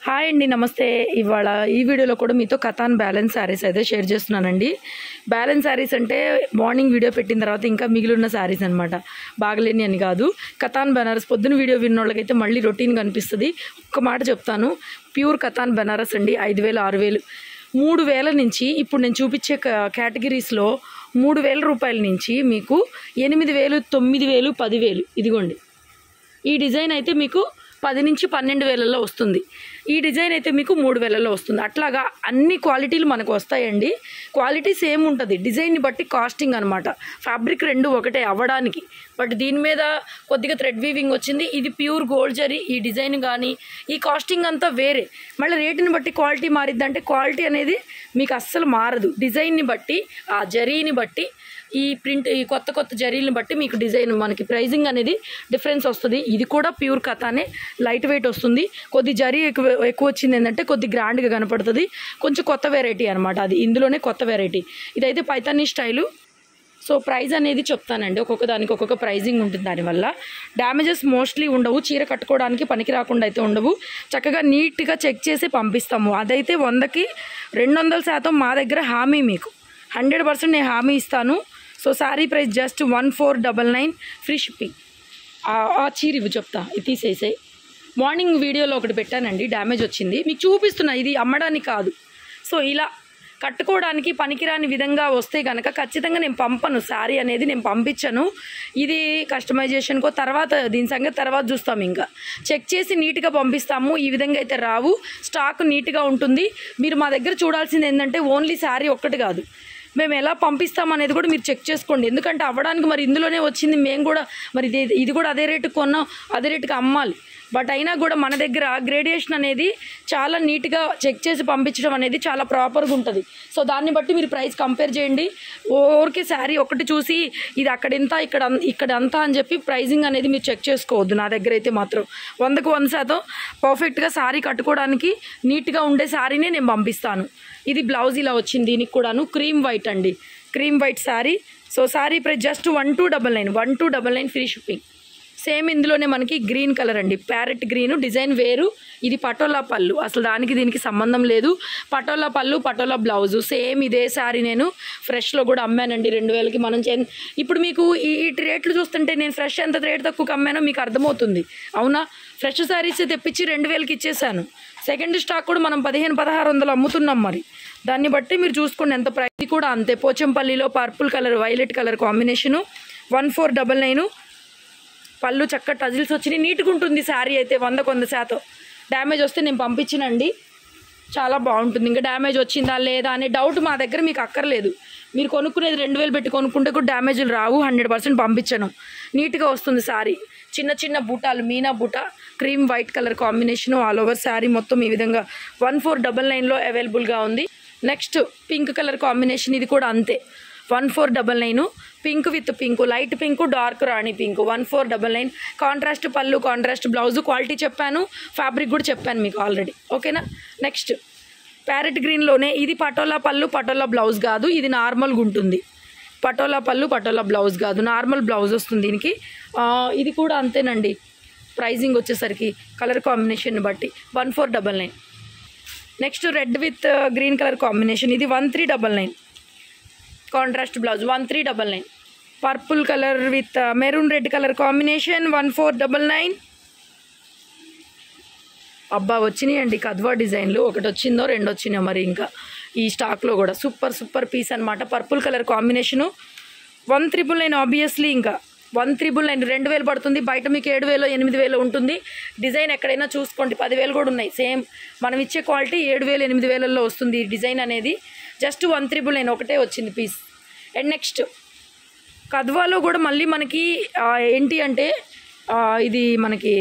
Hi అండి, నమస్తే. ఇవాళ ఈ వీడియోలో కూడా మీతో కథాన్ బ్యాలెన్స్ శారీస్ అయితే షేర్ చేస్తున్నానండి. బ్యాలెన్స్ శారీస్ అంటే మార్నింగ్ వీడియో పెట్టిన తర్వాత ఇంకా మిగిలిన శారీస్ అనమాట, బాగలేని అని కాదు. కథాన్ బెనారస్ పొద్దున వీడియో విన్న వాళ్ళకైతే మళ్ళీ రొటీన్ కనిపిస్తుంది. ఒక్క మాట చెప్తాను, ప్యూర్ కథాన్ బెనారస్ అండి. 5,000, 6,000, 3,000 నుంచి ఇప్పుడు నేను చూపించే కేటగిరీస్లో 3,000 రూపాయల నుంచి మీకు 8,000, 9,000, 10,000. ఇదిగోండి, ఈ డిజైన్ అయితే మీకు 10 నుంచి 12,000లో వస్తుంది. ఈ డిజైన్ అయితే మీకు 3,000లో వస్తుంది. అట్లాగా అన్ని క్వాలిటీలు మనకు వస్తాయండి. క్వాలిటీ సేమ్ ఉంటుంది, డిజైన్ని బట్టి కాస్టింగ్ అనమాట. ఫ్యాబ్రిక్ రెండు ఒకటే అవ్వడానికి, బట్ దీని మీద కొద్దిగా థ్రెడ్ వీవింగ్ వచ్చింది. ఇది ప్యూర్ గోల్డ్ జరీ. ఈ డిజైన్ కానీ ఈ కాస్టింగ్ అంతా వేరే. మళ్ళీ రేటుని బట్టి క్వాలిటీ మారిద్ది అంటే క్వాలిటీ అనేది మీకు అస్సలు మారదు. డిజైన్ని బట్టి, ఆ జరీని బట్టి, ఈ ప్రింట్, ఈ కొత్త కొత్త జరీలను బట్టి మీకు డిజైన్, మనకి ప్రైజింగ్ అనేది డిఫరెన్స్ వస్తుంది. ఇది కూడా ప్యూర్ కథానే, లైట్ వెయిట్ వస్తుంది. కొద్ది జరీ ఎక్కువ వచ్చింది ఏంటంటే కొద్ది గ్రాండ్గా కనపడుతుంది. కొంచెం కొత్త వెరైటీ అనమాట, అది ఇందులోనే కొత్త వెరైటీ. ఇదైతే పైతానీ స్టైలు. సో ప్రైజ్ అనేది చెప్తానండి, ఒక్కొక్క దానికి ఒక్కొక్క ప్రైజింగ్ ఉంటుంది. దానివల్ల డ్యామేజెస్ మోస్ట్లీ ఉండవు. చీర కట్టుకోవడానికి పనికి రాకుండా అయితే ఉండవు. చక్కగా నీట్గా చెక్ చేసి పంపిస్తాము. అదైతే 100కి 200% మా దగ్గర హామీ. మీకు 100% నేను హామీ ఇస్తాను. So sari price just 1499, free shipping. ఆ చీర ఇవి చెప్తా, ఇది తీసేసాయి. మార్నింగ్ వీడియోలో ఒకటి పెట్టానండి, డ్యామేజ్ వచ్చింది, మీకు చూపిస్తున్నా. ఇది అమ్మడానికి కాదు. సో ఇలా కట్టుకోవడానికి పనికిరాని విధంగా వస్తే కనుక ఖచ్చితంగా నేను పంపను. శారీ అనేది నేను పంపించను. ఇది కస్టమైజేషన్కో తర్వాత, దీని సంగతి తర్వాత చూస్తాము. ఇంకా చెక్ చేసి నీట్గా పంపిస్తాము. ఈ విధంగా అయితే రావు. స్టాక్ నీట్గా ఉంటుంది. మీరు మా దగ్గర చూడాల్సింది ఏంటంటే ఓన్లీ శారీ ఒక్కటి కాదు, మేము ఎలా పంపిస్తాం అనేది కూడా మీరు చెక్ చేసుకోండి. ఎందుకంటే అవ్వడానికి మరి ఇందులోనే వచ్చింది, మేము కూడా మరి ఇది కూడా అదే రేటుకి కొన్నాం, అదే రేటుకి అమ్మాలి. బట్ అయినా కూడా మన దగ్గర గ్రేడియేషన్ అనేది చాలా నీట్గా చెక్ చేసి పంపించడం అనేది చాలా ప్రాపర్గా ఉంటుంది. సో దాన్ని బట్టి మీరు ప్రైస్ కంపేర్ చేయండి. ఓరికే శారీ ఒకటి చూసి ఇది అక్కడ ఎంత, ఇక్కడ అంతా అని చెప్పి ప్రైజింగ్ అనేది మీరు చెక్ చేసుకోవద్దు. నా దగ్గర అయితే మాత్రం 100కి 100% పర్ఫెక్ట్గా శారీ కట్టుకోవడానికి నీట్గా ఉండే శారీనే నేను పంపిస్తాను. ఇది బ్లౌజ్ ఇలా వచ్చింది. దీనికి కూడాను క్రీమ్ వైట్ అండి, cream white sari. So sari price just 1299, free shipping. Same ఇందులోనే మనకి గ్రీన్ కలర్ అండి, ప్యారెట్ గ్రీను. డిజైన్ వేరు. ఇది పటోలా పళ్ళు, అసలు దానికి దీనికి సంబంధం లేదు. పటోలా పళ్ళు, పటోలా బ్లౌజు. సేమ్ ఇదే శారీ నేను ఫ్రెష్లో కూడా అమ్మానండి 2,000కి. మనం ఇప్పుడు మీకు ఈ రేట్లు చూస్తుంటే నేను ఫ్రెష్ ఎంత రేట్ తక్కువకి అమ్మానో మీకు అర్థమవుతుంది. అవునా? ఫ్రెష్ శారీస్ తెప్పించి 2,000కి ఇచ్చేసాను. సెకండ్ స్టాక్ కూడా మనం 1500-1600 అమ్ముతున్నాం. మరి దాన్ని బట్టి మీరు చూసుకోండి ఎంత ప్రైస్. కూడా అంతే, పోచంపల్లిలో purple colour, violet colour combination. 1499. పళ్ళు చక్క టజిల్స్ వచ్చినాయి, నీట్గా ఉంటుంది శారీ అయితే 100కి 100%. డ్యామేజ్ వస్తే నేను పంపించినండి, చాలా బాగుంటుంది. ఇంకా డ్యామేజ్ వచ్చిందా లేదా అనే డౌట్ మా దగ్గర మీకు అక్కర్లేదు. మీరు కొనుక్కునేది 2,000 పెట్టి కొనుక్కుంటే కూడా డ్యామేజ్లు రావు. 100% పంపించను. నీట్గా వస్తుంది శారీ. చిన్న చిన్న బూటాలు, మీనా బూట, cream white colour combination. All over sari మొత్తం ఈ విధంగా 1499లో అవైలబుల్గా ఉంది. Next pink colour combination. ఇది కూడా అంతే, 1499. Pink with pink, light pink, dark రాణి పింక్. 1499. కాంట్రాస్ట్ పళ్ళు, కాంట్రాస్ట్ బ్లౌజు. క్వాలిటీ చెప్పాను, ఫ్యాబ్రిక్ కూడా చెప్పాను మీకు ఆల్రెడీ. ఓకేనా? నెక్స్ట్ ప్యారెట్ గ్రీన్లోనే ఇది పటోలా పళ్ళు, పటోలా బ్లౌజ్ కాదు. ఇది నార్మల్గా ఉంటుంది. పటోలా పళ్ళు, పటోలా బ్లౌజ్ కాదు, నార్మల్ బ్లౌజ్ వస్తుంది దీనికి. ఇది కూడా అంతేనండి. ప్రైజింగ్ వచ్చేసరికి కలర్ కాంబినేషన్ బట్టి 1499. Next red with green colour combination. ఇది 1399. Contrast blouse 1399. Purple colour with maroon red colour combination 1499. అబ్బా వచ్చినాయండి కద్వా డిజైన్లు. ఒకటి వచ్చిందో, 2 వచ్చినాయో మరి ఇంకా ఈ స్టాక్లో కూడా. సూపర్ పీస్ అనమాట. Purple colour combination 1999. ఆబ్వియస్లీ ఇంకా 1999, 2,000 పడుతుంది. బయట మీకు 7,000, 8,000 ఉంటుంది. డిజైన్ ఎక్కడైనా చూసుకోండి, 10,000 కూడా ఉన్నాయి. సేమ్ మనం ఇచ్చే క్వాలిటీ 7,000, 8,000లో వస్తుంది ఈ డిజైన్ అనేది. జస్ట్ 1999 ఒకటే వచ్చింది పీస్. అండ్ నెక్స్ట్ కద్వాలో కూడా మళ్ళీ మనకి ఏంటి అంటే ఇది మనకి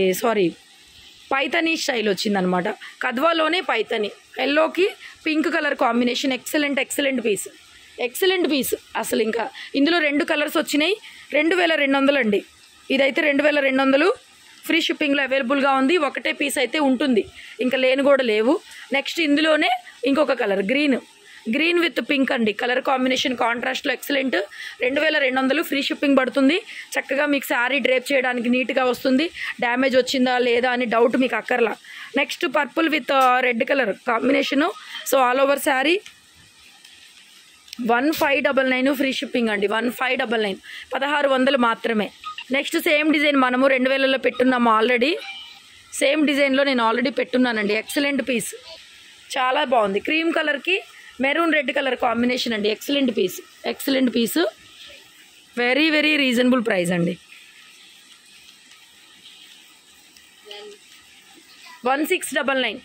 పైతనీ స్టైల్ వచ్చిందనమాట. కద్వాలోనే పైతనీ, ఎల్లోకి pink colour combination. Excellent piece అసలు. ఇంకా ఇందులో 2 కలర్స్ వచ్చినాయి. 2,200 అండి. ఇదైతే 2,200, ఫ్రీ షిప్పింగ్లో అవైలబుల్గా ఉంది. ఒకటే పీస్ అయితే ఉంటుంది, ఇంకా లేని కూడా లేవు. నెక్స్ట్ ఇందులోనే ఇంకొక కలర్ గ్రీన్ విత్ పింక్ అండి, కలర్ కాంబినేషన్ కాంట్రాస్ట్లో ఎక్సలెంట్. 2200 ఫ్రీ షిప్పింగ్ పడుతుంది. చక్కగా మీకు శారీ డ్రేప్ చేయడానికి నీట్గా వస్తుంది. డ్యామేజ్ వచ్చిందా లేదా అని డౌట్ మీకు అక్కర్లా. Next purple with red colour combination. So all over sari 1599 free shipping అండి. 1599, 1600 మాత్రమే. నెక్స్ట్ సేమ్ డిజైన్ మనము 2000లో పెట్టున్నాము ఆల్రెడీ. సేమ్ డిజైన్లో నేను ఆల్రెడీ పెట్టున్నానండి. ఎక్సలెంట్ పీస్, చాలా బాగుంది. క్రీమ్ కలర్కి మెరూన్ రెడ్ కలర్ కాంబినేషన్ అండి. ఎక్సలెంట్ పీస్, ఎక్సలెంట్ పీసు. వెరీ వెరీ రీజనబుల్ ప్రైస్ అండి. 1699.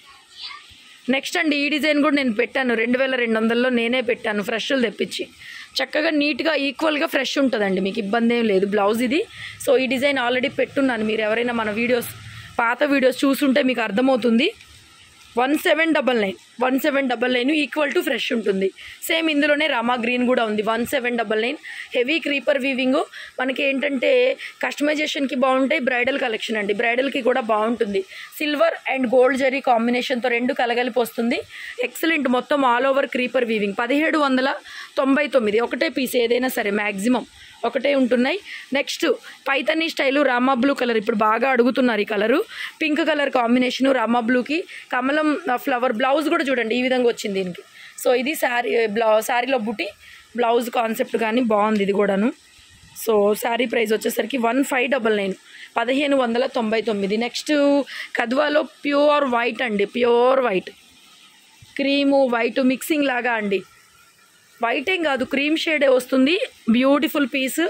నెక్స్ట్ అండి ఈ డిజైన్ కూడా నేను పెట్టాను 2200లో నేనే పెట్టాను, ఫ్రెష్లు తెప్పించి. చక్కగా నీట్గా ఈక్వల్గా ఫ్రెష్ ఉంటుందండి, మీకు ఇబ్బంది ఏం లేదు. బ్లౌజ్ ఇది. సో ఈ డిజైన్ ఆల్రెడీ పెట్టున్నాను, మీరు ఎవరైనా మన వీడియోస్ పాత వీడియోస్ చూసుంటే మీకు అర్థమవుతుంది. 1799 ఈక్వల్ టు ఫ్రెష్ ఉంటుంది. సేమ్ ఇందులోనే రామా గ్రీన్ కూడా ఉంది. 1799 హెవీ క్రీపర్ వీవింగ్. మనకి ఏంటంటే కస్టమైజేషన్కి బాగుంటాయి. బ్రైడల్ కలెక్షన్ అండి, బ్రైడల్కి కూడా బాగుంటుంది. సిల్వర్ అండ్ గోల్డ్ జరీ కాంబినేషన్తో 2 కలగలిపి వస్తుంది. ఎక్సలెంట్. మొత్తం ఆల్ ఓవర్ క్రీపర్ వీవింగ్. 1799 ఒకటే పీస్, ఏదైనా సరే మ్యాక్సిమం ఒకటే ఉంటున్నాయి. Next Paithani style Rama blue colour, ఇప్పుడు బాగా అడుగుతున్నారు ఈ colour. Pink colour combination Rama బ్లూకి కమలం ఫ్లవర్. బ్లౌజ్ కూడా చూడండి ఈ విధంగా వచ్చింది దీనికి. సో ఇది శారీలో బుట్టి బ్లౌజ్ కాన్సెప్ట్ కానీ బాగుంది ఇది కూడాను. సో శారీ ప్రైస్ వచ్చేసరికి 1599, 1599. నెక్స్ట్ కద్వాలో ప్యూర్ వైట్ అండి, pure white, cream white mixing లాగా అండి. వైట్ ఏం కాదు, క్రీమ్ షేడే వస్తుంది. Beautiful piece.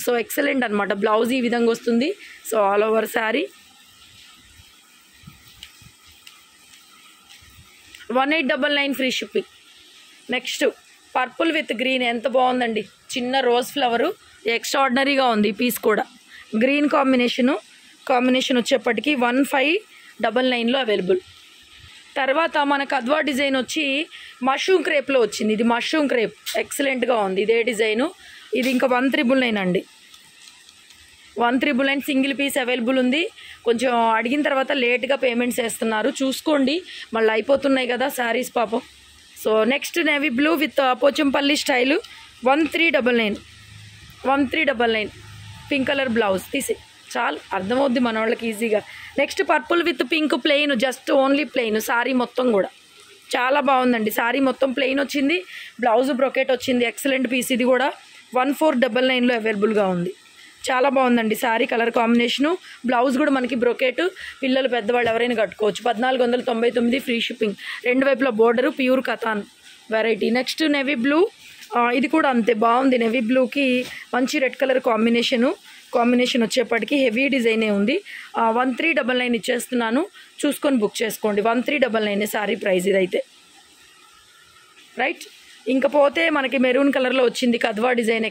సో ఎక్సలెంట్ అనమాట. బ్లౌజ్ ఈ విధంగా వస్తుంది. So all over sari 1899 free shipping. Next purple with green, ఎంత బాగుందండి. చిన్న రోజ్ ఫ్లవరు, ఎక్స్ట్రాడినరీగా ఉంది ఈ పీస్ కూడా. గ్రీన్ కాంబినేషన్ వచ్చేప్పటికి 1599లో అవైలబుల్. తర్వాత మన కద్వా డిజైన్ వచ్చి మష్రూమ్ క్రేప్లో వచ్చింది. ఇది మష్రూమ్ క్రేప్, ఎక్సలెంట్గా ఉంది ఇదే డిజైను. ఇది ఇంకా 1399 అండి. 1399 సింగిల్ పీస్ అవైలబుల్ ఉంది. కొంచెం అడిగిన తర్వాత లేట్గా పేమెంట్స్ వేస్తున్నారు, చూసుకోండి, మళ్ళీ అయిపోతున్నాయి కదా శారీస్ పాపం. So next navy blue with Pochampally style 1399 pink colour blouse. తీసి చాలు, అర్థమవుద్ది మన వాళ్ళకి ఈజీగా. Next purple with pink plain, just only plain. Sari మొత్తం కూడా చాలా బాగుందండి. శారీ మొత్తం ప్లెయిన్ వచ్చింది, బ్లౌజ్ బ్రొకెట్ వచ్చింది. ఎక్సలెంట్ పీస్ ఇది కూడా. 1499లో అవైలబుల్గా ఉంది. చాలా బాగుందండి శారీ కలర్ కాంబినేషను. బ్లౌజ్ కూడా మనకి బ్రొకెట్, పిల్లలు పెద్దవాళ్ళు ఎవరైనా కట్టుకోవచ్చు. 1499 ఫ్రీ షిప్పింగ్. 2 వైపుల border, pure Katan variety. Next navy blue, ఇది కూడా అంతే బాగుంది. నెవీ బ్లూకి మంచి రెడ్ కలర్ కాంబినేషన్ వచ్చేప్పటికి హెవీ డిజైనే ఉంది. 1399 ఇచ్చేస్తున్నాను, చూసుకొని బుక్ చేసుకోండి. 1399 శారీ ప్రైస్ ఇదైతే. రైట్. ఇంకా పోతే మనకి మెరూన్ కలర్లో వచ్చింది కద్వా డిజైన్.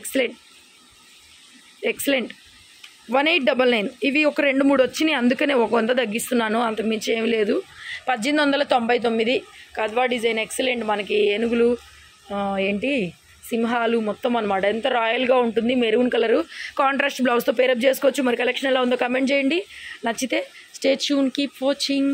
ఎక్సలెంట్ 1899. ఇవి ఒక 2-3 వచ్చినాయి, అందుకనే ఒక 100 తగ్గిస్తున్నాను, అంతకుమించి ఏమి లేదు. 1899 కద్వా డిజైన్. ఎక్సలెంట్. మనకి ఏనుగులు సింహాలు మొత్తం అనమాట. ఎంత రాయల్గా ఉంటుంది. మెరూన్ కలరు కాంట్రాస్ట్ బ్లౌజ్తో పేరప్ చేసుకోవచ్చు. మరి కలెక్షన్ ఎలా ఉందో కమెంట్ చేయండి. నచ్చితే స్టే ట్యూన్, కీప్ వాచింగ్.